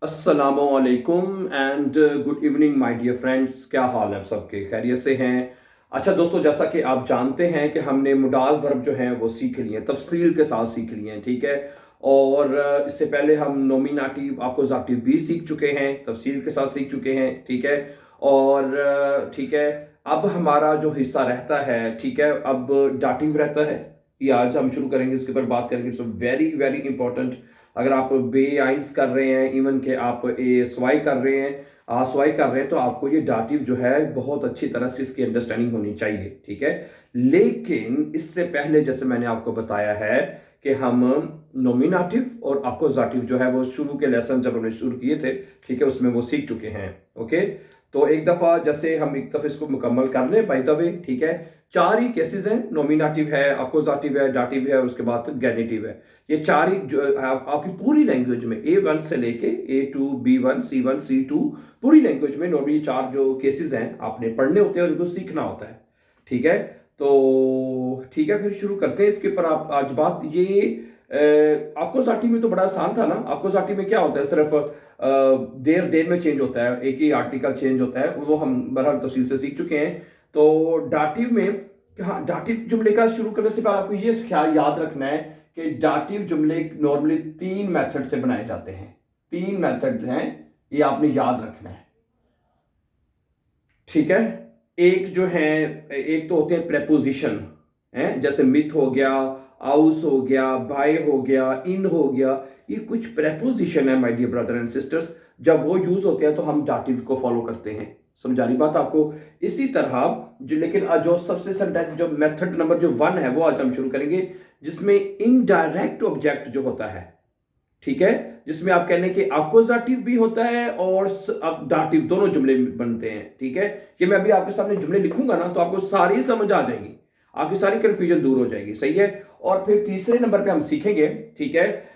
अस्सलामुअलैकुम and good evening my dear friends. क्या हाल है सबके? खैरियत से हैं? अच्छा दोस्तों, जैसा कि आप जानते हैं कि हमने मोडाल वर्ब जो हैं वो सीख लिए हैं, तफसील के साथ सीख लिए हैं, ठीक है। और इससे पहले हम नोमिनेटिव अक्यूजेटिव भी सीख चुके हैं, तफसील के साथ सीख चुके हैं, ठीक है। और ठीक है, अब हमारा जो हिस्सा रहता है, ठीक है, अब डाटिव रहता है। ये आज हम शुरू करेंगे, इसके ऊपर बात करेंगे। It's very very important. अगर आप बे आइंस कर रहे हैं, इवन के आप ए स्वाई कर रहे हैं, आसवाई कर रहे हैं, तो आपको ये डाटिव जो है बहुत अच्छी तरह से इसकी अंडरस्टैंडिंग होनी चाहिए, ठीक है। लेकिन इससे पहले जैसे मैंने आपको बताया है कि हम नोमिनेटिव और अक्यूजेटिव जो है वो शुरू के लेसन जब हमने शुरू किए थे, ठीक है, उसमें वो सीख चुके हैं। ओके, तो एक दफा जैसे हम एक दफे इसको मुकम्मल कर लें बाय द वे, ठीक है। चार ही केसेस हैं, नोमिनेटिव है, अक्यूजेटिव है, डाटिव है, उसके बाद गेनेटिव है। ये चार ही जो आपकी पूरी लैंग्वेज में A1 से लेके A2 B1 C1 C2 पूरी लैंग्वेज में नॉर्मली चार जो केसेस हैं आपने पढ़ने होते हैं और उनको सीखना होता है, ठीक है। तो ठीक है, फिर शुरू करते हैं इसके ऊपर। आप आज बात ये अक्यूजेटिव में तो बड़ा आसान था ना। अक्यूजेटिव में क्या होता है, सिर्फ देर देर में चेंज होता है, एक ही आर्टिकल चेंज होता है, वो हम बहरहाल तफसील से सीख चुके हैं। तो डाटिव में, हाँ, डाटिव जुमले का शुरू करने से पहले आपको ये ख्याल याद रखना है कि डाटिव जुमले नॉर्मली तीन मेथड से बनाए जाते हैं। तीन मेथड हैं, ये आपने याद रखना है, ठीक है। एक जो है, एक तो होते हैं प्रेपोजिशन, है, जैसे मिथ हो गया, आउस हो गया, बाय हो गया, इन हो गया। ये कुछ प्रेपोजिशन है my dear brother and sisters. जब वो यूज होते हैं तो हम डाटिव को फॉलो करते हैं। समझा रही बात आपको? इसी तरह जो, लेकिन जो सबसे सेंटेंस जो मेथड नंबर जो 1 है वो आज हम शुरू करेंगे, जिसमें इनडायरेक्ट ऑब्जेक्ट जो होता है, ठीक है, जिसमें आप कह लें कि अक्यूजेटिव भी होता है और डाटिव, दोनों जुमले बनते हैं, ठीक है। ये मैं अभी आपके सामने जुमले लिखूंगा ना, तो आपको सारी समझ आ जाएगी, आपकी सारी कंफ्यूजन दूर हो जाएगी, सही है। और फिर तीसरे नंबर पे हम सीखेंगे, ठीक है,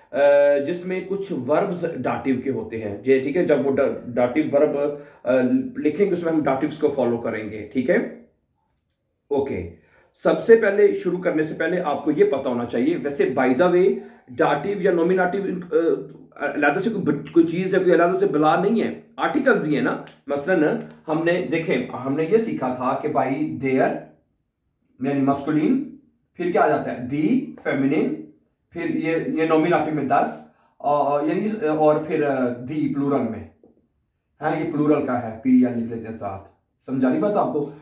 जिसमें कुछ वर्ब्स डाटिव के होते हैं, जे ठीक है। जब वो डाटिव वर्ब लिखेंगे उसमें हम डाटिव्स को फॉलो करेंगे, ठीक है। ओके, सबसे पहले शुरू करने से पहले आपको यह पता होना चाहिए, वैसे बाय द वे डाटिव या नोमिनेटिव अलग से कोई चीज है, कोई अलग से बला नहीं है, आर्टिकल्स ही है ना। मसलन हमने देखें, हमने ये सीखा था कि भाई देयर यानी मस्कुलिन, फिर क्या आ जाता है दी फेमिनिन, फिर ये नोमिनेटिव में 10 यानी, और फिर दी प्लूरल में है, ये प्लूरल का है, पी या लिख लेते हैं साथ। समझा रही बात आपको?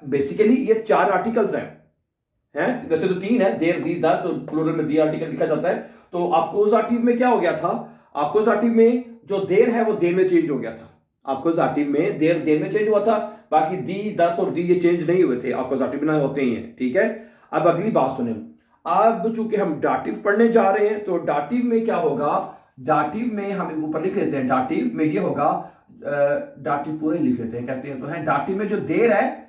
बेसिकली ये चार आर्टिकल्स हैं, वैसे तो तीन है, देर दी 10, तो प्लूरल में दी आर्टिकल लिखा जाता है। तो अक्यूजेटिव में क्या हो गया था, अक्यूजेटिव में जो देर है वो देर में चेंज हो गया था। अक्यूजेटिव में देर देर में चेंज हुआ था, बाकी दी 10 और दी ये चेंज नहीं हुए थे, अक्यूजेटिव में होते ही हैं, ठीक है। अब अगली बात सुने, अब चूंकि हम डाटिव पढ़ने जा रहे हैं, तो डाटिव में क्या होगा, डाटिव में हम ऊपर लिख लेते हैं, डाटिव में ये होगा, डाटिव पूरे लिख लेते हैं, कहते हैं तो है, डाटिव में जो देर है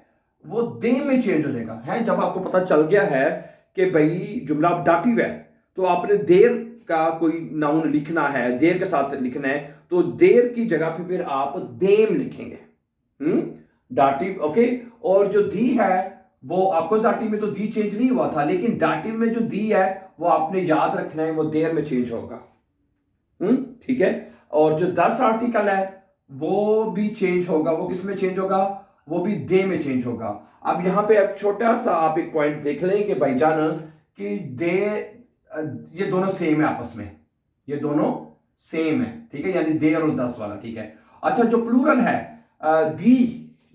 वो दे में चेंज हो जाएगा, है। जब आपको पता चल गया है कि भाई जुमला डाटिव है, तो आपने देर का कोई नाउन लिखना है, देर के साथ लिखना है, तो देर की जगह पे फिर आप देम लिखेंगे, डाटिव। ओके, और जो दी है वो अक्यूजेटिव में तो दी चेंज नहीं हुआ था, लेकिन डाटिव में जो दी है वो आपने याद रखना है, वो देर में चेंज होगा, ठीक है। और जो 10 आर्टिकल है वो भी चेंज होगा, वो किस में चेंज होगा, वो भी दे में चेंज होगा। अब यहां पे एक छोटा सा आप एक पॉइंट देख लें कि भाईजान, कि दे, ये दोनों सेम है आपस में, ये दोनों सेम है, ठीक है, यानी देर और 10 वाला, ठीक है। अच्छा, जो प्लूरल है, दी,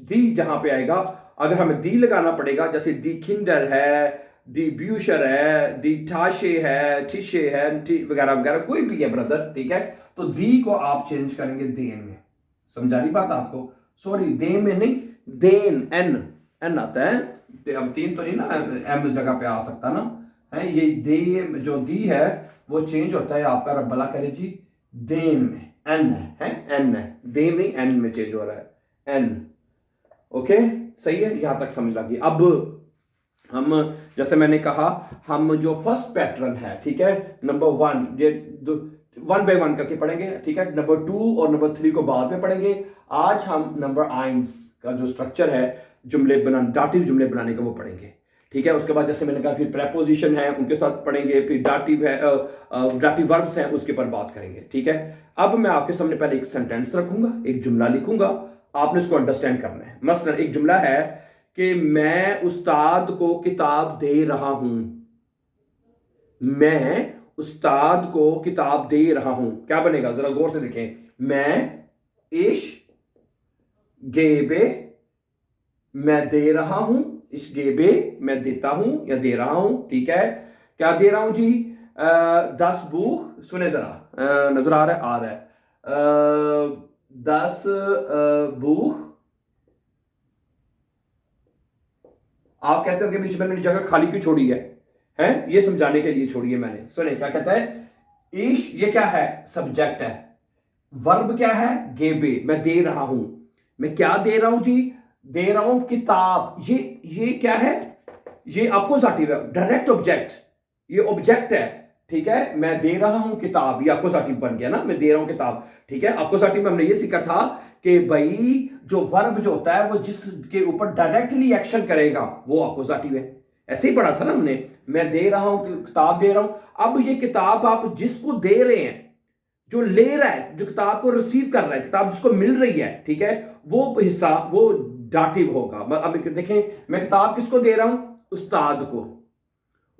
दी जहां पे आएगा, अगर हमें दी लगाना पड़ेगा, जैसे दी किंडर है, दी ब्यूशर है, दी ठाशे है, ठिशे है, वगैरह वगैरह, कोई भी है ब्रदर, ठीक है। तो दी को आप चेंज करेंगे देन में। समझा रही बात आपको? सॉरी, देन में नहीं, देन, एन, एन आता है, अब तीन तो नहीं ना, एम जगह पे आ सकता ना, है। ये दे जो दी है वो चेंज होता है आपका, रब्बला करे जी, देन में, एन है, एन है, देन नहीं, एन में चेंज हो रहा है, एन। ओके, सही है, यहां तक समझ लगी। अब हम, जैसे मैंने कहा, हम जो फर्स्ट पैटर्न है, ठीक है, नंबर 1, ये 1 बाय 1 करके पढ़ेंगे, ठीक है। नंबर 2 और नंबर 3 को बाद में पढ़ेंगे। आज हम नंबर आइंस का जो स्ट्रक्चर है जुमले बनाने, डाटिव जुमले बनाने का, वो पढ़ेंगे, ठीक है। उसके बाद जैसे मैंने कहा फिर प्रेपोजिशन है उनके साथ पढ़ेंगे, फिर डाटिव है, डाटिव वर्ब्स हैं उसके ऊपर बात करेंगे, ठीक है। अब मैं आपके सामने पहले एक सेंटेंस रखूंगा, एक जुमला लिखूंगा, आपने इसको अंडरस्टैंड करना है। मसलन एक जुमला है कि मैं उस्ताद को किताब दे रहा हूं। मैं उस्ताद को किताब दे रहा हूं, क्या बनेगा जरा गौर से देखें। मैं इश गेबे, मैं दे रहा हूं, इश गेबे मैं देता हूं या दे रहा हूं, ठीक है। क्या दे रहा हूं जी? 10 बुक, सुने जरा, नजर आ रहा है 10 बुक। आप कहते हो कि बीच में मैंने जगह खाली क्यों छोड़ी है ये समझाने के लिए छोड़ी है मैंने। सुने क्या कहता है, ईश ये क्या है? सब्जेक्ट है। वर्ब क्या है? गेबे, मैं दे रहा हूं। मैं क्या दे रहा हूं जी? दे रहा हूं किताब। ये क्या है? ये अपोजिटिव है, डायरेक्ट ऑब्जेक्ट, ये ऑब्जेक्ट है, ठीक है। मैं दे रहा हूं किताब, ये अपोजिटिव बन गया ना, मैं दे रहा हूं किताब, ठीक है। अपोजिटिव में हमने ये सीखा था कि भाई जो वर्ब जो होता है वो जिसके ऊपर डायरेक्टली एक्शन करेगा वो अपोजिटिव है। ऐसे ही पढ़ा था ना हमने, मैं दे रहा हूं किताब दे रहा हूं। अब ये किताब आप जिसको दे रहे हैं, जो ले रहा है, जो किताब को रिसीव कर रहा है, किताब जिसको मिल रही है, ठीक है, वो हिस्सा वो डाटिव होगा। अब देखें, मैं किताब किसको दे रहा हूं? उस्ताद को।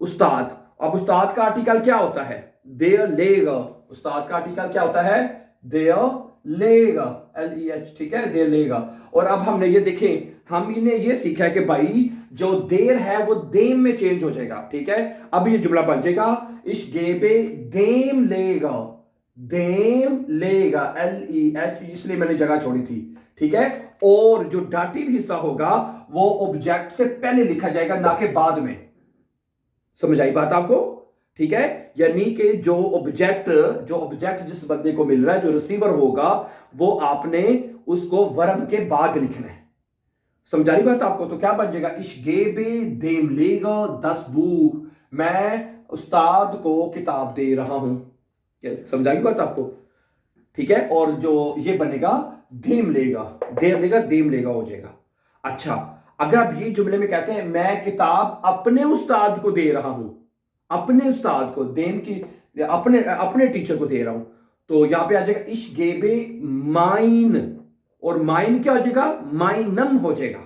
उस्ताद, अब उस्ताद का आर्टिकल क्या होता है? देयर लेगा। उस्ताद का आर्टिकल क्या होता है? देयर लेगा, LEH, ठीक है, देयर लेगा। और अब हमने ये देखें, हमने ये सीखा है कि भाई जो देर है वो देम में चेंज हो जाएगा, ठीक है। अब ये जुमला बन जाएगा, इस गेबे देम लेगा, देम लेगा, LEH, इसलिए मैंने जगह छोड़ी थी, ठीक है। और जो डाटिव हिस्सा होगा वो ऑब्जेक्ट से पहले लिखा जाएगा, ना कि बाद में। समझ आई बात आपको? ठीक है, यानी कि जो ऑब्जेक्ट जिस बंदे को मिल रहा है, जो रिसीवर होगा, वो आपने उसको वर्ब के बाद लिखना है। समझा रही बात आपको? तो क्या बन जाएगा, इश गेबे देम लेगा 10 बुक, मैं उस्ताद को किताब दे रहा हूं। समझा रही बात आपको? ठीक है। और जो ये बनेगा देम लेगा, देम लेगा हो जाएगा। अच्छा, अगर आप ये जुमले में कहते हैं मैं किताब अपने उस्ताद को दे रहा हूं, अपने उस्ताद को, देम की अपने टीचर को दे रहा हूं, तो यहां पे आ जाएगा इश गेबे माइन, और माइन क्या हो जाएगा? माइनम हो जाएगा,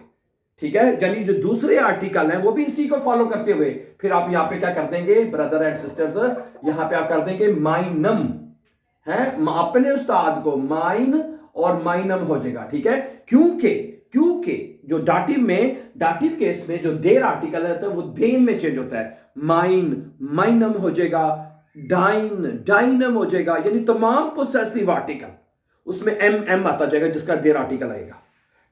ठीक है। यानी जो दूसरे आर्टिकल हैं वो भी इसी को फॉलो करते हुए फिर आप यहां पे क्या कर देंगे ब्रदर एंड सिस्टर्स, यहां पे आप कर देंगे माइनम, है अपने उस्ताद को, माइन और माइनम हो जाएगा, ठीक है। क्योंकि जो डाटिव केस में जो देर आर्टिकल रहता है वो देम में चेंज होता है। माइनम हो जाएगा, डाइनम हो जाएगा, यानी तमाम पोसेसिव आर्टिकल उसमें एम आता जाएगा जिसका देर आर्टिकल आएगा,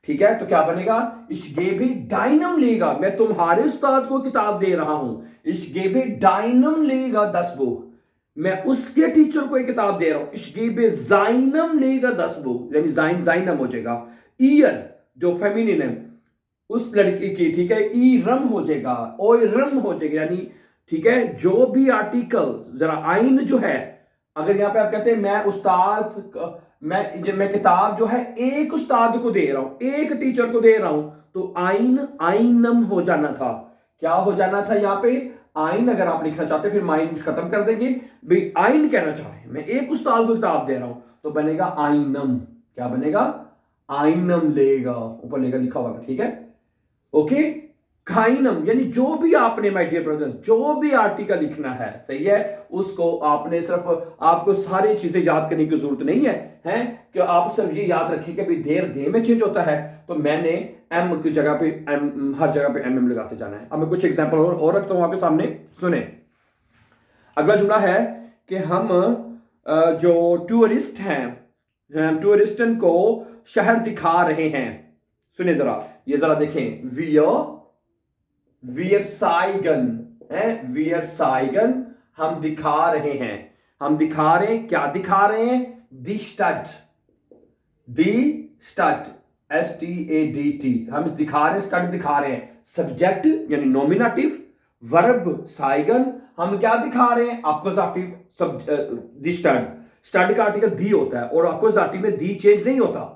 ठीक है। तो क्या बनेगा, इस गेबे डाइनम लेगा, मैं तुम्हारे उस्ताद को किताब दे रहा हूं, इस गेबे डाइनम लेगा 10 बुक, मैं उसके टीचर को एक किताब दे रहा हूं, इस गेबे जाइनम लेगा 10 बुक, यानी जाइनम हो जाएगा। ईयर जो फेमिनिन है उस लड़की की, ठीक है, ई रम हो जाएगा, ओय रम हो जाएगा, यानी ठीक है जो भी आर्टिकल, जरा आइन जो है, अगर यहां पे आप कहते हैं मैं किताब जो है एक उस्ताद को दे रहा हूं, एक टीचर को दे रहा हूं, तो आइनम हो जाना था। क्या हो जाना था यहां पे? आइन अगर आप लिखना चाहते हैं फिर माइन खत्म कर देंगे, भाई आइन कहना चाह रहे हैं, मैं एक उस्ताद को किताब दे रहा हूं, तो बनेगा आइनम। क्या बनेगा? आइनम लेगा, ऊपर लेगा लिखा हुआ, ठीक है, ओके। काइनम, यानी जो भी आपने, माय डियर ब्रदर, जो भी आर्टिकल लिखना है, सही है, उसको आपने सिर्फ, आपको सारी चीजें याद करने की जरूरत नहीं है कि आप सिर्फ ये याद रखिए कि देर दे में चेंज होता है, तो मैंने एम की जगह पे हर जगह पे एम लगाते जाना है। अब मैं कुछ एग्जांपल और रखता हूं आपके सामने, सुने। अगला जुमला है कि हम जो टूरिस्ट हैं, टूरिस्टन को शहर दिखा रहे हैं। सुने जरा, ये जरा देखें, वियर साइगन है, वियर साइगन, हम दिखा रहे हैं, हम दिखा रहे हैं, क्या दिखा रहे हैं? दी स्टड, STADT, हम दिखा रहे हैं, स्टड दिखा रहे हैं, सब्जेक्ट यानी नॉमिनेटिव, वर्ब साइगन, हम क्या दिखा रहे हैं? अक्वजाटिव, दी स्टड, स्टड का आर्टिकल दी होता है और अक्वजाटिव में दी चेंज नहीं होता,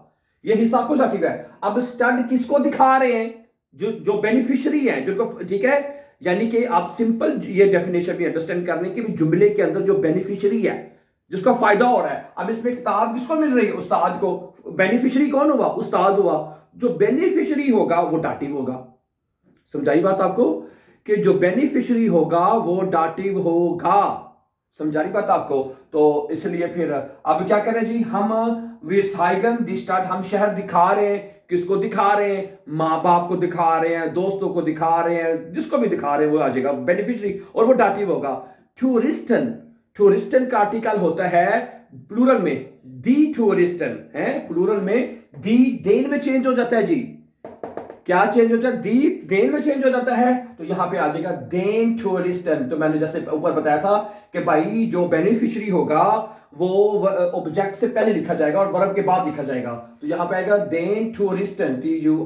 ये हिस्सा अक्वजाटिव है। अब स्टड किसको दिखा रहे हैं? जो बेनिफिशियरी है, जिनको, ठीक है, यानी कि आप सिंपल ये डेफिनेशन भी अंडरस्टैंड करने की जुमले के अंदर जो बेनिफिशियरी है जिसका फायदा हो रहा है, अब इसमें किताब किसको मिल रही है? उस्ताद को। बेनिफिशियरी कौन हुआ? उस्ताद हुआ। जो बेनिफिशियरी होगा वो डाटिव होगा। समझाई बात आपको कि जो बेनिफिशियरी होगा वो डाटिव होगा। समझा रही बात आपको? तो इसलिए फिर अब क्या करें जी, हम विसाइगन दी स्टार्ट, हम शहर दिखा रहे हैं। किसको दिखा रहे हैं? माँ बाप को दिखा रहे हैं, दोस्तों को दिखा रहे हैं, जिसको भी दिखा रहे हैं वो आ जाएगा बेनिफिशियरी, और वो डाटिव होगा। टूरिस्टन, टूरिस्टन का आर्टिकल होता है प्लूरल में दी टूरिस्टन है, प्लूरल में दी देन में चेंज हो जाता है जी। क्या चेंज होता है? दी देन में चेंज हो जाता है, तो यहां पे आ जाएगा देन टूरिस्टन। तो मैंने जैसे ऊपर बताया था कि भाई जो बेनिफिशियरी होगा वो ऑब्जेक्ट से पहले लिखा जाएगा और वर्ब के बाद लिखा जाएगा। तो यहां पे आएगा देन टूरिस्टन, TURISTEN,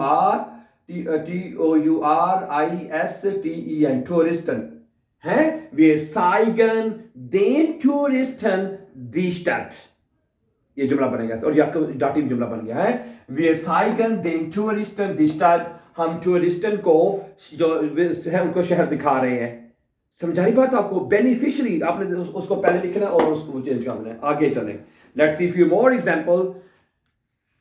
टूरिस्टन है। वे साइगन देन टूरिस्टन दी स्टार्ट, ये जुमला बनेगा और ये आपका डाटिव जुमला बन गया है। वी साइगन देन टूरिस्टन दी स्टार्ट, हम टूरिस्टन को जो है उनको शहर दिखा रहे हैं। समझाई बात आपको? बेनिफिशियरी आपने उसको पहले लिखना और उसको चेंज करना है। आगे चलें, let's see few more example.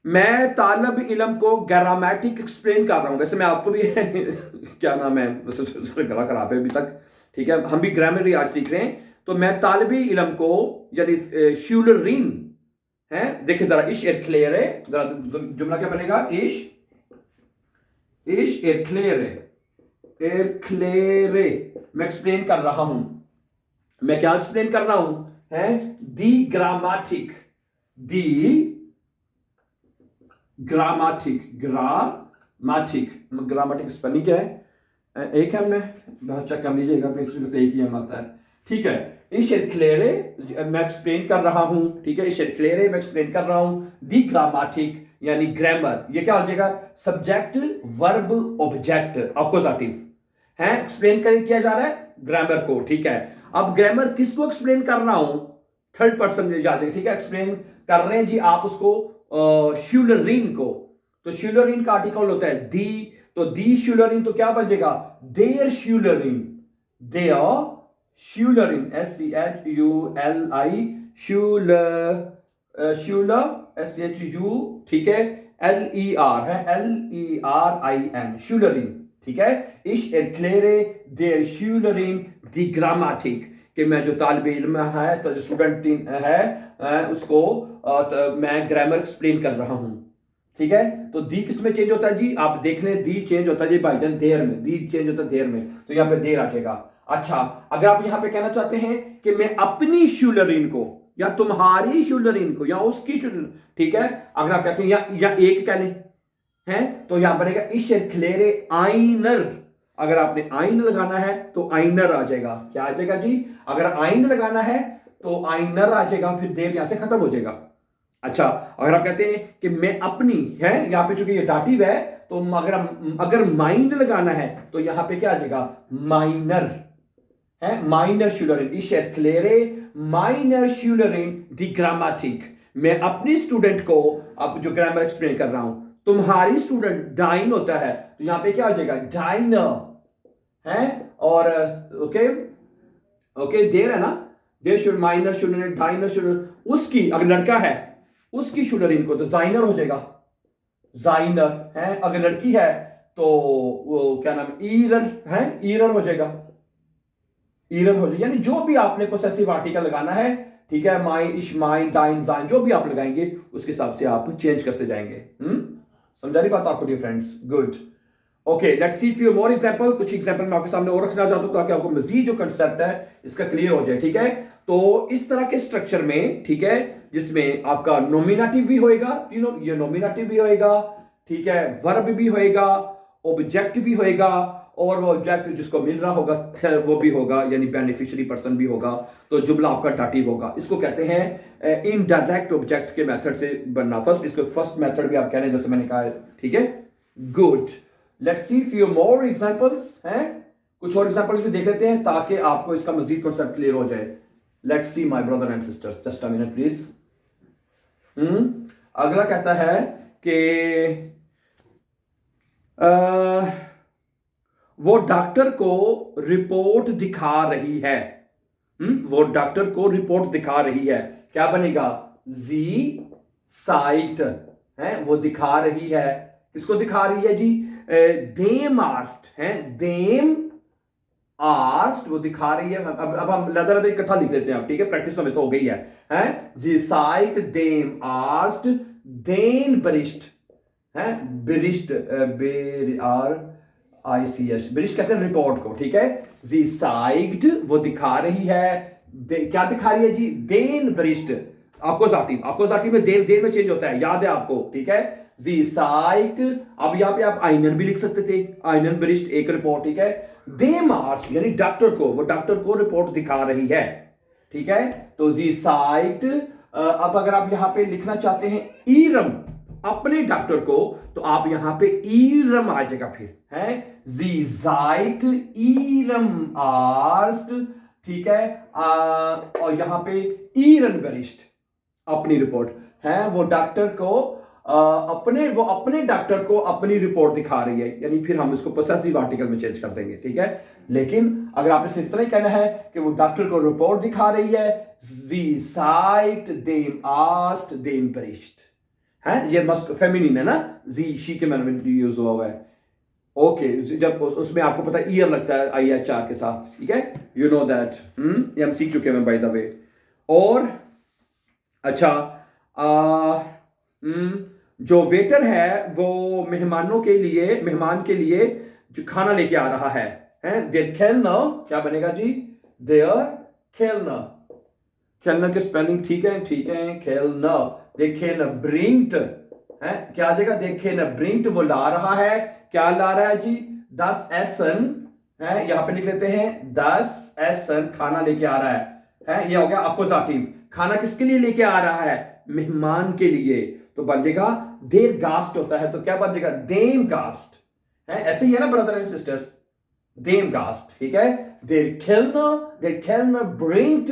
मैं तालब इलम को ग्रामेटिक एक्सप्लेन कर रहा हूं। वैसे मैं आपको भी क्या नाम है, गला खराब है अभी तक, ठीक है, हम भी ग्रामर आज सीख रहे हैं। तो मैं तालब इलम को यानी श्यूलरीन है, देखिए जरा, इश एरक्लेरे, जरा जुमला क्या बनेगा? इश एरक्लेरे, एरक्लेरे, मैं एक्सप्लेन कर रहा हूं। मैं क्या एक्सप्लेन कर रहा हूं? है दी ग्रामेटिक, दी ग्रामेटिक, ग्रामेटिक स्पेलिंग क्या है? एक है, मैं बहुत चेक कर लीजिएगा, अपने तो एक ही आता है, ठीक है। इश एरक्लेरे, मैं एक्सप्लेन कर रहा हूं, ठीक है, इश एरक्लेरे मैं एक्सप्लेन कर रहा हूं। दी ग्रामेटिक यानी ग्रामर, ये क्या हो जाएगा? सब्जेक्ट वर्ब ऑब्जेक्ट अक्यूजेटिव है, एक्सप्लेन किया जा रहा है ग्रामर को, ठीक है। अब ग्रामर किसको एक्सप्लेन कर रहा हूं? थर्ड पर्सन याद है, ठीक है, एक्सप्लेन कर रहे हैं जी आप उसको श्यूलरीन को। तो श्यूलरीन का आर्टिकल होता है दी, तो दी श्यूलरीन, तो क्या बचेगा? There श्यूलरीन, there श्यूलरीन, SCHULI, Schuler SCHU, ठीक है, LER है, LERIN, श्यूलरीन, ठीक है। इश एरक्लेरे देयर श्यूलरीन दी ग्रामेटिक, कि मैं जो तालिब इल्म है, तो जो स्टूडेंट है उसको मैं ग्रामर एक्सप्लेन कर रहा हूं, ठीक है। तो दी किस में चेंज होता है जी? आप देख लें, दी चेंज होता है जी भाईजान देर में, दी चेंज होता है देर में, तो यहां पे देर आ जाएगा। अच्छा, अगर आप यहां पे कहना चाहते हैं कि मैं अपनी श्यूलरीन को या तुम्हारी श्यूलरीन को या उसकी श्यूलरीन, ठीक है, अगर आप कहते हैं या एक कह लें, है, तो यहां बनेगा इश एरक्लेरे आइनर। अगर आपने आइन लगाना है तो आइनर आ जाएगा। क्या आ जाएगा जी? अगर आइन लगाना है तो आइनर आ जाएगा, फिर देर यहां से खत्म हो जाएगा। अच्छा, अगर आप कहते हैं कि मैं अपनी, है, यहां पे चूंकि ये डाटिव है, तो अगर माइंड लगाना है तो यहां पे क्या आ जाएगा? माइनर है, माइनर श्यूलरिन, इश एरक्लेरे माइनर श्यूलरिन दी ग्रामेटिक, मैं अपनी स्टूडेंट को अब जो ग्रामर एक्सप्लेन कर रहा हूं। तुम्हारी स्टूडेंट डाइन होता है, तो यहां पे क्या हो जाएगा? डाइनर है, और ओके ओके, देर है ना, there should minor should dinar should, उसकी अगर लड़का है उसकी शुडरिन को तो जाइनर हो जाएगा, जाइनर है। अगर लड़की है तो वो क्या नाम, ईरर है, ईरर हो जाएगा, ईरर हो जाएगा। यानी जो भी आपने पोसेसिव आर्टिकल लगाना है, ठीक है, माइन, इश, माइन, डाइन, जाइन, जो भी आप लगाएंगे उसके हिसाब से आप चेंज करते जाएंगे। समझा रही बात आपको dear friends? Good, okay, let's see few more example. कुछ एग्जांपल मैं आपके सामने और रखना चाहता हूं ताकि आपको मजीद जो कंसेप्ट है इसका क्लियर हो जाए, ठीक है। तो इस तरह के स्ट्रक्चर में, ठीक है, जिसमें आपका नॉमिनेटिव भी होएगा, तीनों, ये नॉमिनेटिव भी होएगा, ठीक है, वर्ब भी होएगा, ऑब्जेक्ट भी होएगा, और वो ऑब्जेक्ट जिसको मिल रहा होगा वो भी होगा, यानी बेनिफिशियरी पर्सन भी होगा। तो जुमला आपका डाटिव होगा। इसको कहते हैं इनडायरेक्ट ऑब्जेक्ट के मेथड से बनना। फर्स्ट, इसको फर्स्ट मेथड भी आप कह रहे हैं, जैसे मैंने कहा है, ठीक है। Good, let's see few more examples हैं, कुछ और एग्जांपल्स भी देख लेते हैं ताकि आपको इसका मजीद कॉन्सेप्ट क्लियर हो जाए। Let's see my brother and sisters, just a minute please. अगला कहता है कि वो डॉक्टर को रिपोर्ट दिखा रही है। वो डॉक्टर को रिपोर्ट दिखा रही है, क्या बनेगा? जी साइट है, वो दिखा रही है। किसको दिखा रही है जी? देम आस्क्ड है, देम आस्क्ड वो दिखा रही है। अब हम लदा लदा इकट्ठा लिख लेते हैं, ठीक है, प्रैक्टिस तो वैसे हो गई है। जी साइट देम आस्क्ड देन बरिस्ट है, बिरिस्ट आर ICS, ब्रिश कहते हैं रिपोर्ट को, ठीक है। जी साइग्ड वो दिखा रही है, क्या दिखा रही है जी? देन ब्रिस्ट, अकोजाटिव में देर में चेंज होता है, याद है आपको, ठीक है। जी साइग्ड, अब यहाँ पे आप आइनन भी लिख सकते थे, आइनन ब्रिस्ट एक रिपोर्ट, ठीक है। दे मार्स यानी डॉक्टर को, वो डॉक्टर को रिपोर्ट दिखा रही है, ठीक है। तो जी साइग्ड, अब अगर आप यहाँ पे लिखना चाहते हैं ईरम अपने डॉक्टर को, तो आप यहां पे ईरम आ जाएगा, फिर है जी जाइट ईरम आस्क्ड, ठीक है। और यहां पे ईरन बरिस्ट अपनी रिपोर्ट है, वो डॉक्टर को अपने डॉक्टर को अपनी रिपोर्ट दिखा रही है, यानी फिर हम इसको पोसेसिव आर्टिकल में चेंज कर देंगे, ठीक है। लेकिन अगर आपने सिर्फ इतना ही कहना है कि वो डॉक्टर को रिपोर्ट दिखा रही है, जी साइट देम आस्क्ड देम बरिस्ट है, ये मस्ट फेमिनिन है ना, जी शी के मैन में यूज हुआ है। ओके, जब उसमें आपको पता है ईयर लगता है IHR के साथ, ठीक है, यू नो दैट, ये हम सीख चुके हैं बाय द वे। और अच्छा, जो वेटर है वो मेहमान के लिए जो खाना लेके आ रहा है, देयर खेलना, क्या बनेगा जी? देयर खेलना, खेलना की स्पेलिंग ठीक है, ठीक है, खेलना, देखिए न ब्रिंक्ड है, क्या आ जाएगा? देखिए न ब्रिंक्ड वो ला रहा है, क्या ला रहा है जी? 10 एसन है, यहां पे लिख लेते हैं 10 एसन खाना लेके आ रहा है, ये हो गया अपोजिटिव। खाना किसके लिए लेके आ रहा है? मेहमान के लिए, तो बन जाएगा देर गास्ट होता है, तो क्या बन जाएगा? देम गास्ट है, ऐसे ही है ना ब्रदर एंड सिस्टर्स, देम गास्ट, ठीक है। देर खेलना ब्रिंक्ड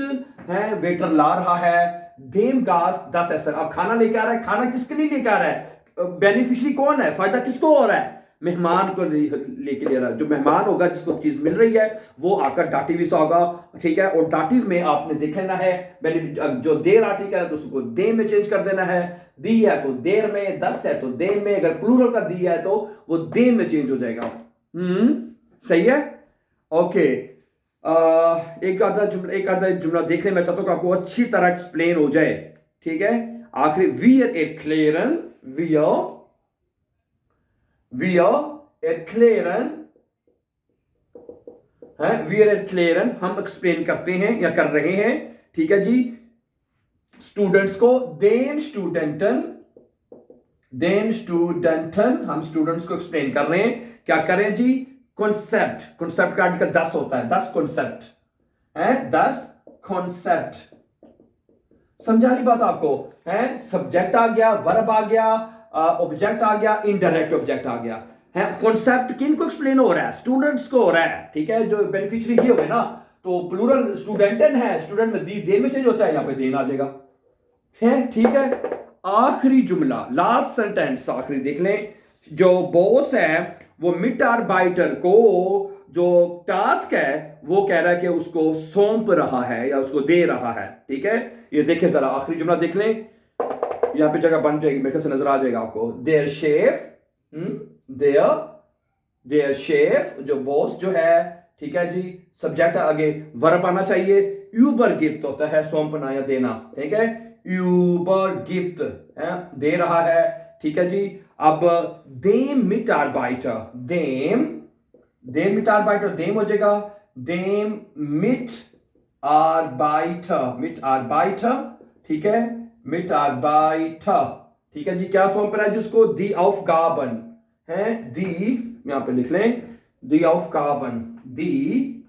है, वेटर ला रहा है, देम गास्ट 10 एसन, अब खाना लेके आ रहा है, खाना किसके लिए लेके आ रहा है? बेनिफिशियरी कौन है? फायदा किसको हो रहा है? मेहमान को लेके ले रहा है, जो मेहमान होगा जिसको चीज मिल रही है वो आकर डाटिव से होगा, ठीक है। और डाटिव में आपने देख लेना है, जो देर आर्टिकल है तो उसको दे में चेंज कर देना है, दी है तो देर में, 10 है तो दे में, अगर प्लूरल का दी है तो वो दे में चेंज हो जाएगा। सही है, ओके। एक आधा जुमला देख ले, मैं चाहता हूं कि आपको अच्छी तरह एक्सप्लेन हो जाए, ठीक है। आखिरी वियर एरक्लेरन, वियर एरक्लेरन हम एक्सप्लेन करते हैं या कर रहे हैं, ठीक है जी। स्टूडेंट्स को देन स्टूडेंटन हम स्टूडेंट्स को एक्सप्लेन कर रहे हैं, क्या करें जी? कॉन्सेप्ट का आर्टिकल 10 होता है, 10 कॉन्सेप्ट है, 10 कॉन्सेप्ट, समझा रही बात आपको है। सब्जेक्ट आ गया, वर्ब आ गया, ऑब्जेक्ट आ गया, इनडायरेक्ट ऑब्जेक्ट आ गया है। कॉन्सेप्ट किन को एक्सप्लेन हो रहा है? स्टूडेंट्स को हो रहा है, ठीक है। जो बेनिफिशियरी ये हो गए ना, तो प्लूरल स्टूडेंटन है, स्टूडेंट में देर में चेंज होता है, यहां पे देन आ जाएगा, ठीक है। आखिरी जुमला, लास्ट सेंटेंस आखिरी देख लें। जो बॉस है वो मिटारबाइटर को जो टास्क है वो कह रहा है कि उसको सौंप रहा है या उसको दे रहा है, ठीक है। ये देखिए जरा, आखिरी जुमला देख लें, यहां पे जगह बन जाएगी, मेरे ख्याल से नजर आ जाएगा आपको। देयर शेफ जो बॉस जो है, ठीक है जी। सब्जेक्ट आगे वर्ब आना चाहिए, यूबर गिफ्ट होता है सौंपना या देना, ठीक है। यूबर गिफ्ट है, दे रहा है, ठीक है जी। अब देम मिटारबाइटर, देम मिटारबाइटर, देम हो जाएगा देम मिटारबाइटर, ठीक है, मिटारबाइटर, ठीक है जी। क्या सौंप रहा है जिसको? दी ऑफ गाबन है, दी यहां पे लिख लें, D of carbon, D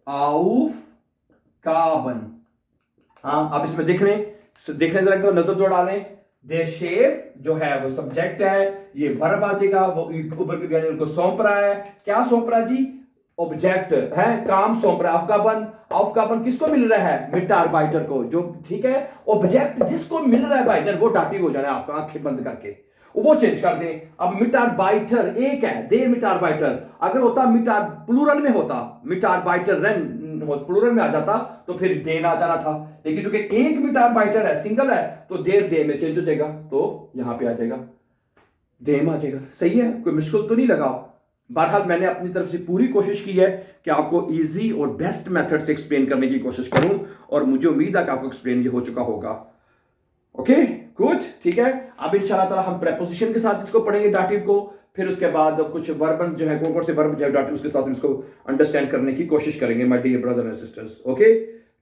of carbon. हाँ, अब इसमें देख लें जरा, तो नजर दौड़ा लें। देयर शेफ जो है वो सब्जेक्ट है, ये वर्ब आ जाएगा, वो ऊपर के गहरे उनको सौंप रहा है, क्या सौंप रहा है जी? ऑब्जेक्ट है, काम सौंप रहा है। ऑफकाबन किसको मिल रहा है? मिटारबाइटर को, जो ठीक है। ऑब्जेक्ट जिसको मिल रहा है बाइटर वो डाटिव हो जाना है आपका, आंखें बंद करके। वो चेंज कर दें। अब मिटारबाइटर एक है, देर मिटारबाइटर, अगर होता मिटार प्लूरल में होता, मिटारबाइटरन प्लूरल में आ जाता तो फिर देन आ जाना था, लेकिन चूंकि एक मिटारबाइटर है, सिंगल है, तो देर दे में चेंज हो जाएगा, तो यहां पे आ जाएगा देम आ जाएगा। सही है, कोई मुश्किल तो नहीं लगा। बहरहाल मैंने अपनी तरफ से पूरी कोशिश की है कि आपको इजी और बेस्ट मेथड से एक्सप्लेन करने की कोशिश करूं, और मुझे उम्मीद है कि आपको एक्सप्लेन ये हो चुका होगा। ओके गुड, ठीक है। अब इंशाल्लाह ताला हम प्रेपोजिशन के साथ इसको पढ़ेंगे, डाटिव को, फिर उसके बाद कुछ वर्बन जो है, कौन कौन से वर्ब जो है डाटिव, उसके साथ इसको अंडरस्टैंड करने की कोशिश करेंगे my dear brother and sisters. Okay,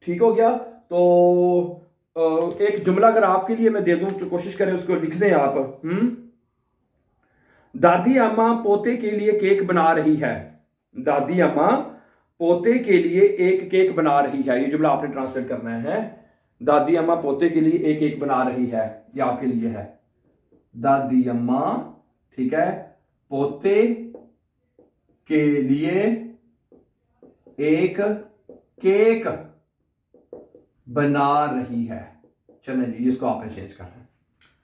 ठीक हो गया। तो एक जुमला अगर आपके लिए मैं दे दूं तो कोशिश करें उसको लिख दें आप। दादी अम्मा पोते के लिए केक बना रही है। दादी अम्मा पोते के लिए एक केक बना रही है, ये जुमला आपने ट्रांसलेट करना है। दादी अम्मा पोते के लिए एक केक बना रही है, ये आपके लिए है। दादी अम्मा, ठीक है, पोते के लिए एक केक बना रही है। चलें जी, इसको आपने चेंज करना है।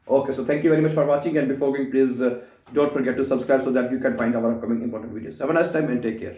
Okay, so thank you very much for watching, and before going, please don't forget to subscribe so that you can find our upcoming important videos. Have a nice time and take care.